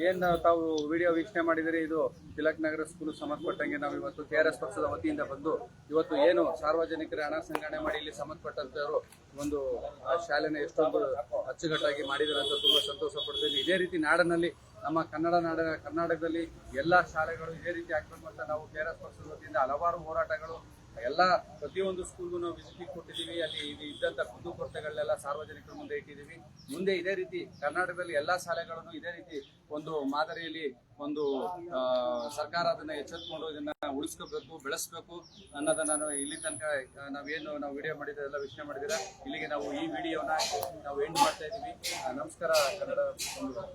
ಏನ್ ತಾವು ವಿಡಿಯೋ ವೀಕ್ಷಣೆ ಮಾಡಿದಿರಿ, ಇದು ತಿಲಕ್ ನಗರ ಸ್ಕೂಲ್ ಸಂಬಂಧಪಟ್ಟಂಗೆ ನಾವು ಇವತ್ತು KRS ಪಕ್ಷದ ವತಿಯಿಂದ ಬಂದು ಇವತ್ತು ಏನು ಸಾರ್ವಜನಿಕರ ಹಣ ಸಂಗ್ರಹಣೆ ಮಾಡಿ ಇಲ್ಲಿ ಸಂಬಂಧಪಟ್ಟಂತವರು ಒಂದು ಶಾಲೆನ ಎಷ್ಟೊಂದು ಅಚ್ಚುಕಟ್ಟಾಗಿ ಮಾಡಿದ್ದಾರೆ ಅಂತ ತುಂಬಾ ಸಂತೋಷ ಪಡ್ತೀನಿ. ಇದೇ ರೀತಿ ನಾಡಿನಲ್ಲಿ ನಮ್ಮ ಕರ್ನಾಟಕದಲ್ಲಿ ಎಲ್ಲಾ ಶಾಲೆಗಳು ಇದೇ ರೀತಿ ಆಗ್ಬೇಕು ಅಂತ ನಾವು KRS ಪಕ್ಷದ ವತಿಯಿಂದ ಹಲವಾರು ಹೋರಾಟಗಳು ಎಲ್ಲ ಪ್ರತಿಯೊಂದು ಸ್ಕೂಲ್ಗೂ ನಾವು ವಿಸಿಟಿಂಗ್ ಕೊಟ್ಟಿದ್ದೀವಿ. ಅಲ್ಲಿ ಇದ್ದಂತ ಕುಂದುಕೊರತೆಗಳನ್ನೆಲ್ಲ ಸಾರ್ವಜನಿಕರ ಮುಂದೆ ಇಟ್ಟಿದ್ದೀವಿ. ಮುಂದೆ ಇದೇ ರೀತಿ ಕರ್ನಾಟಕದಲ್ಲಿ ಎಲ್ಲಾ ಶಾಲೆಗಳನ್ನು ಇದೇ ರೀತಿ ಒಂದು ಮಾದರಿಯಲ್ಲಿ ಒಂದು ಸರ್ಕಾರ ಅದನ್ನ ಎಚ್ಚೆತ್ಕೊಂಡು ಇದನ್ನ ಉಳಿಸ್ಕೋಬೇಕು, ಬೆಳೆಸಬೇಕು ಅನ್ನೋದನ್ನ ನಾನು ಇಲ್ಲಿ ತನಕ ನಾವು ವಿಡಿಯೋ ಮಾಡಿದ್ರೆ ಎಲ್ಲ ವೀಕ್ಷಣೆ ಮಾಡಿದ್ದೀರಾ. ಇಲ್ಲಿಗೆ ನಾವು ಈ ವಿಡಿಯೋನ ನಾವು ಎಂಡ್ ಮಾಡ್ತಾ ಇದ್ದೀವಿ. ನಮಸ್ಕಾರ ಕನ್ನಡ ಬಂಧುಗಳೇ.